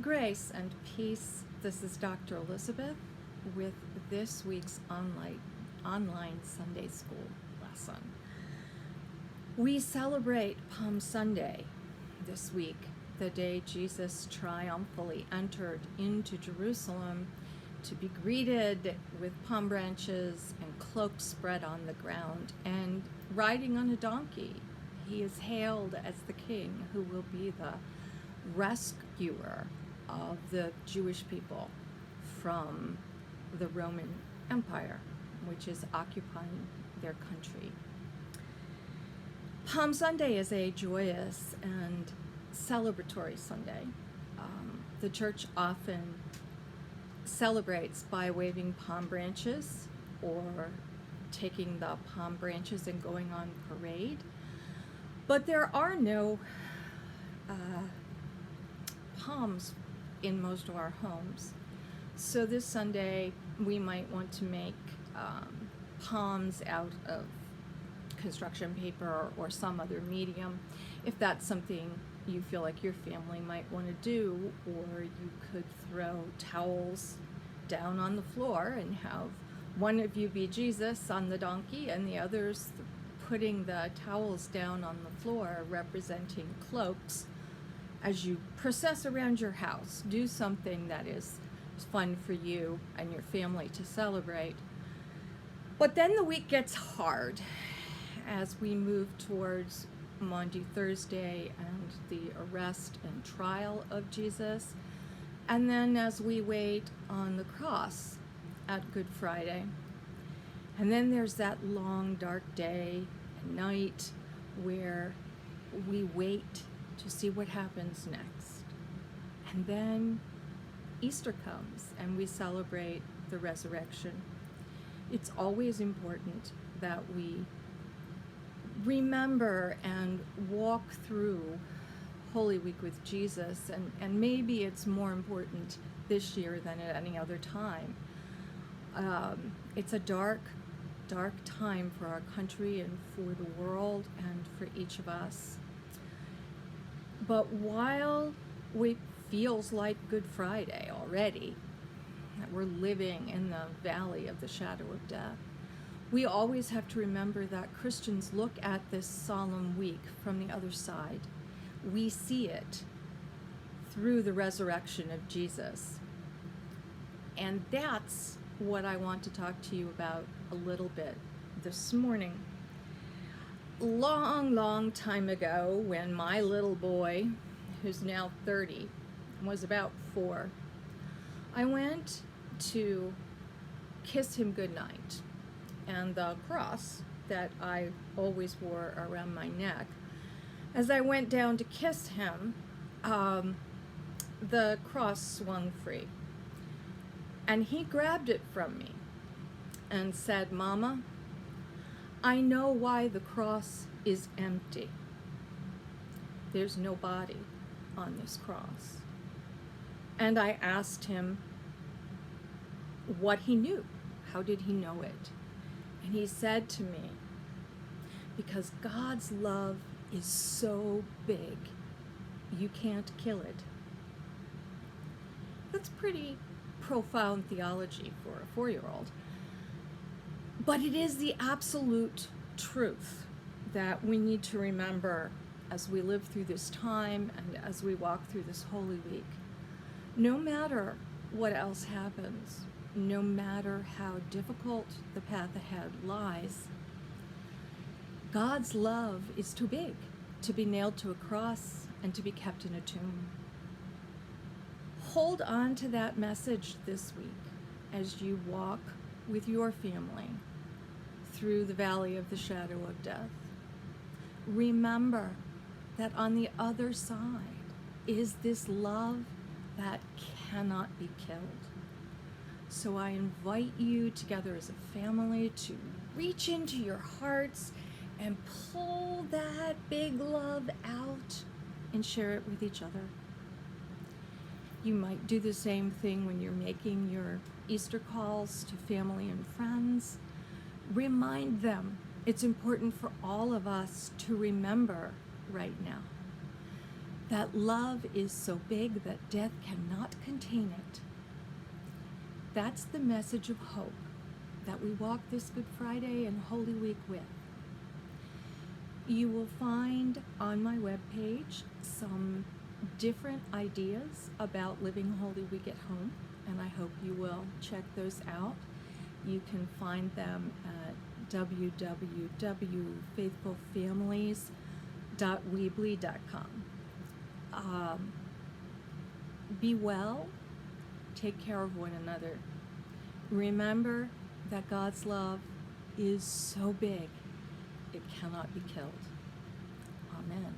Grace and peace. This is Dr. Elizabeth with this week's online Sunday school lesson. We celebrate Palm Sunday this week, the day Jesus triumphantly entered into Jerusalem to be greeted with palm branches and cloaks spread on the ground and riding on a donkey. He is hailed as the king who will be the rescuer of the Jewish people from the Roman Empire, which is occupying their country. Palm Sunday is a joyous and celebratory Sunday. The church often celebrates by waving palm branches or taking the palm branches and going on parade. But there are no palms in most of our homes. So this Sunday we might want to make palms out of construction paper or some other medium, if that's something you feel like your family might want to do. Or you could throw towels down on the floor and have one of you be Jesus on the donkey and the others putting the towels down on the floor representing cloaks as you process around your house. Do something that is fun for you and your family to celebrate. But then the week gets hard as we move towards Maundy Thursday and the arrest and trial of Jesus, and then as we wait on the cross at Good Friday. And then there's that long dark day and night where we wait to see what happens next. And then Easter comes and we celebrate the resurrection. It's always important that we remember and walk through Holy Week with Jesus, and maybe it's more important this year than at any other time. It's a dark time for our country and for the world and for each of us. But while it feels like Good Friday already, that we're living in the valley of the shadow of death, we always have to remember that Christians look at this solemn week from the other side. We see it through the resurrection of Jesus. And that's what I want to talk to you about a little bit this morning. Long time ago, when my little boy, who's now 30, was about 4, I went to kiss him goodnight. And the cross that I always wore around my neck, as I went down to kiss him, the cross swung free. And he grabbed it from me and said, "Mama, I know why the cross is empty. There's no body on this cross." And I asked him what he knew. How did he know it? And he said to me, "Because God's love is so big, you can't kill it." That's pretty profound theology for a 4-year-old. But it is the absolute truth that we need to remember as we live through this time and as we walk through this Holy Week. No matter what else happens, no matter how difficult the path ahead lies, God's love is too big to be nailed to a cross and to be kept in a tomb. Hold on to that message this week as you walk with your family through the valley of the shadow of death. Remember that on the other side is this love that cannot be killed. So I invite you together as a family to reach into your hearts and pull that big love out and share it with each other. You might do the same thing when you're making your Easter calls to family and friends. Remind them it's important for all of us to remember right now that love is so big that death cannot contain it. That's the message of hope that we walk this Good Friday and Holy Week with. You will find on my webpage some different ideas about living Holy Week at home, and I hope you will check those out. You can find them at www.faithfulfamilies.weebly.com. Be well, take care of one another. Remember that God's love is so big, it cannot be killed. Amen.